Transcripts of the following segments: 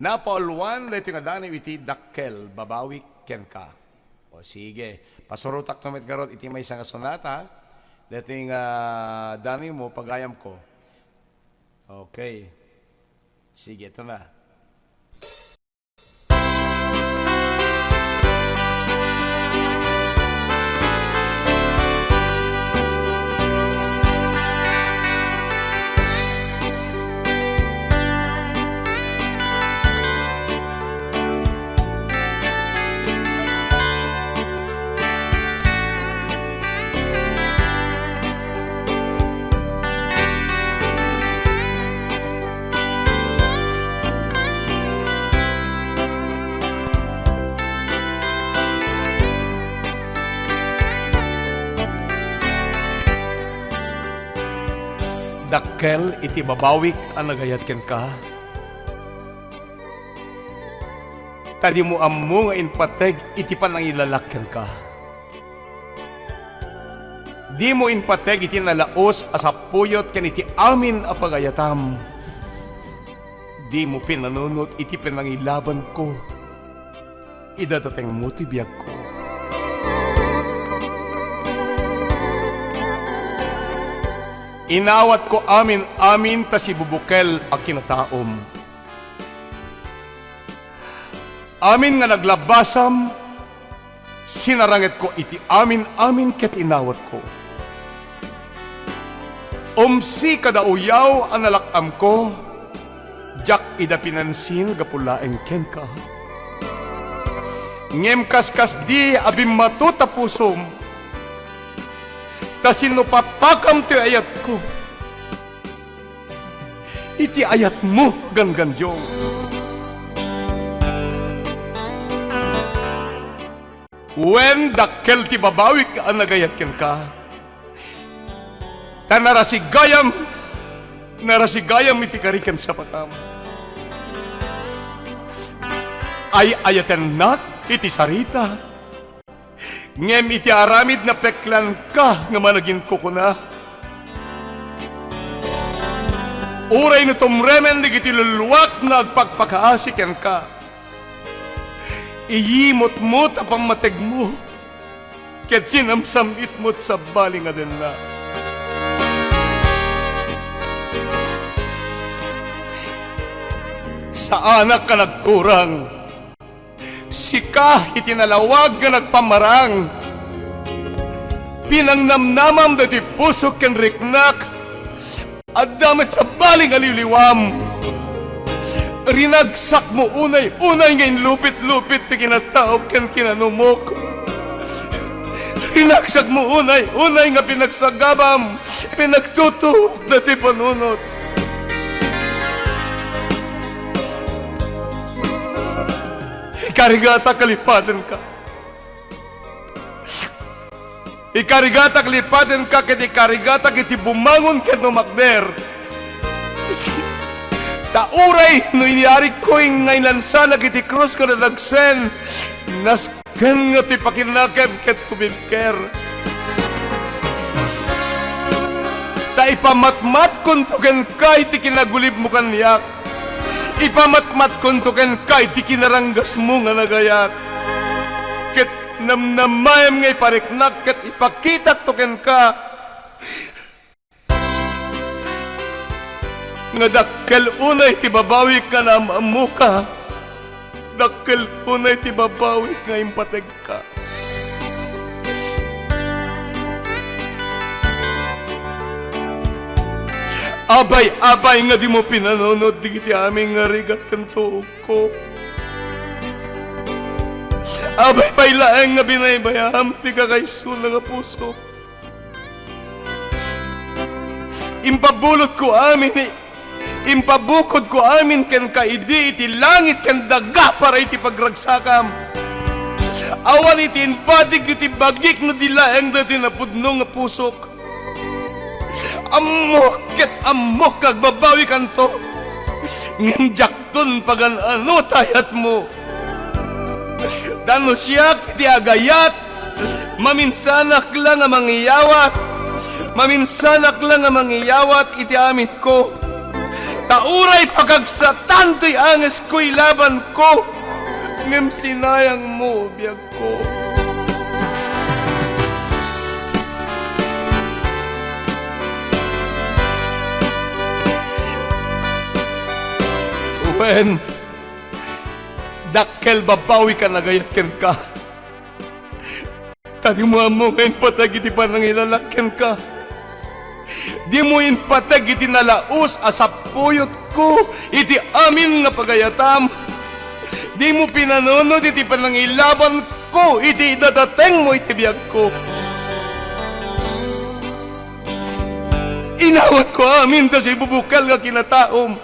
Napaulwan, dito nga Daniw iti Dakkel, babawik, kenka. O sige, pasurutak naman garot iti may isang sonata, dito nga Daniw mo, pagayam ko. Okay. Sige, ito na. Dakkel iti babawik ang nagayat kenka. Tadi mo ammo nga inpateg iti panang ilalakyan ka. Di mo inpateg iti nalaos asapuyot ken iti amin a pagayatam. Di mo pinanunot iti pinangilaban ko. Idadateng mo ti biyag ko. Inawat ko amin ta si bubukel a kinataom. Amin nga naglabasam, sinaranget ko iti amin ket inawat ko. Umsi kada uyaw ang nalakam ko, jak ida pinansin gapulaeng kenka. Ngem kaskas di abim matuta pusom, ta sino papakam ti ayat ko. Iti ayat mo ganganjong. When dakkel ti babawik ang nagayat ken ka, ta narasigayam iti kariken sa patam. Ay ayaten nak iti sarita, ngem iti aramid na peklan ka nga managin ko na. Uray no tumremen digiti luluwak na agpagpakaasiken ka. Iyimot-mot apang mateg mo, ket sinamsamit mo't sa baling aden na. Sa anak ka nagkurang, sika itinalawag nga nagpamarang. Pinangnamnamam dati pusok ken riknak, at damit sa baling aliliwam. Rinagsak mo unay ngayon lupit-lupit ti kinataog ken kinanumok. Rinagsak mo unay nga pinagsagabam, pinagtutuok dati panunot. Ikarigata kalipaten ka. Ikarigata kalipaten ka ket ikarigata kiti bumangon ket numakder. Tauray no iniyari ko yung ngay lansana kiti krus ko na nagsen. Nasken nga ti pakinakem ket tubibker. Ta ipamatmat kun tuken kay ti kinagulib mo kanyak. Ipamatmat kun tuken kay ti kinaranggas mo nga nagayat. Ket namnamayam ngay pariknak ket ipakitak tuken ka. Nga dakkel unay ti babawik ka na maamu ka. Dakkel unay ti babawik nga impateg ka. Abay nga di mo pinanunod di kiti aming nga rigat kanto ko. Abay pailaeng nga binaybayam ti kakaiso nga puso. Impabulot ko impabukod ko amin ken kaidi iti langit ken daga para iti pagragsakam. Awan iti inpadig iti bagik no dilaeng dati napudno nga pusok. Amok kag babawi kanto. Ngem jakton pagan ano tayat mo. Dano siyak ti agayat, maminsanak lang nga mangiyawat iti amin ko. Tauray pagagsatan to'y angas ko'y laban ko. Ngem sinayang mo, biyag ko. When Dakkel babawi ka nagayat kenka. Tadi mo ngayon patag iti panangilalakyan ka. Di mo in patag iti nalaos asapuyot ko iti amin nga pagayatam. Di mo pinanunod iti panangilaban ko iti idadateng mo iti biyag ko. Inawat ko amin ta si bubukal nga kinataom.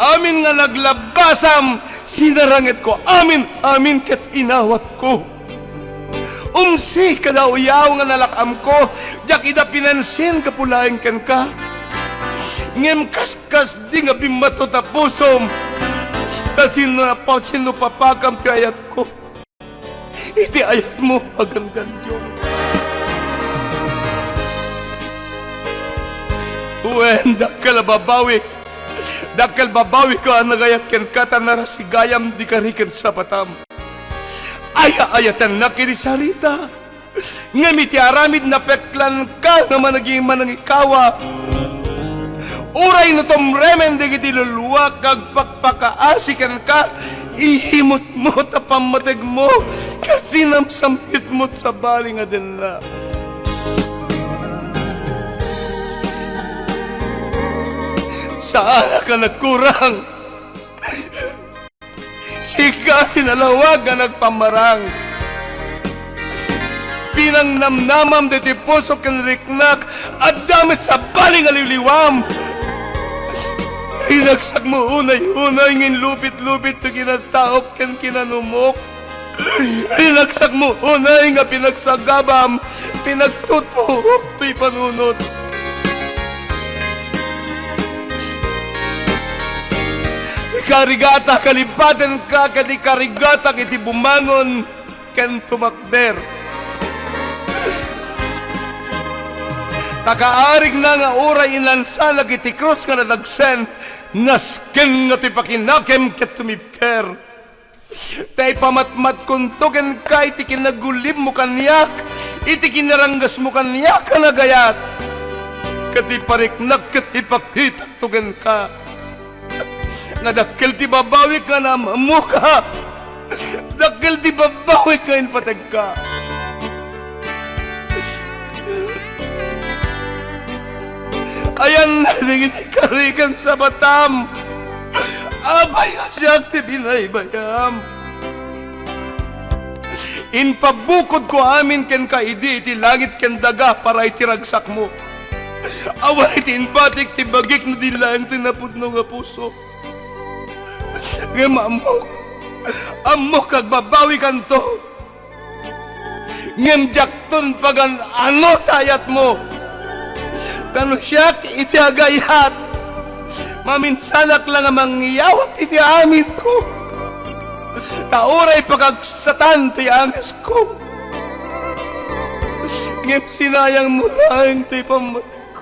Amin nga naglabasam sinarangit ko amin ket inawat ko. Umsi kada uyaw nga nalakam ko, jak ida pinansin kapulaing ken ka. Ngem kaskas di nga bimato tapusom, ta sino papakam ti ayat ko. Iti ayat mo aganggandyong. Wen dakkel babawik, dakkel babawik ko ang nagayat ken kata narasigayam di kariken sa patam. Aya-ayatan na kinisarita. Ngamiti aramid na peklan ka naman naging manangikawa. Uray no tom remen digiti luluwa kag pagpakaasikan ka. Ihimot mo tapamateg mo kasi namsampit mo sa baling adin na. Saan ka nagkurang? Sika tinalawag na nagpamarang. Pinang namnamam diti puso kanriknak at damit sa baling aliliwam. Rinagsak mo unay-unay ngin lupit-lupit to kinataop ken kinanumok. Rinagsak mo unay nga pinagsagabam pinagtutuok to'y panunot. Karigata kalipatan ka kati karigata kiti bumangon ken tumakder. Takaarig na nga oray inlansala kiti cross nga nadagsen nasken nga ti pakinakem ket tumipker. Tay pamatmat kunto ken ka iti kinagulib mo kanyak iti kinaranggas mo kanyak kanagayat kati pariknak ket ipakitak tugen ka. Nadakkel ti babawik ka na mamuka. Dakkel ti babawik ka in patag ka. Ayan na dingin karikan sa batam. Abay asyak ti binaybayam. In pabukod ko amin ken kaidi iti langit ken daga para itiragsak mo. Awan iti inbatik ti bagik na dilaan tinapudno nga puso. Ngem amok kag babawi kanto. Ngem jakton pagan ano tayat mo. Kano siya iti agayat. Maminsanak lang ang mangyawat iti amin ko. Tauray pagagsatan ti angas ko. Ngem sinayang mo lang ti pamatay ko.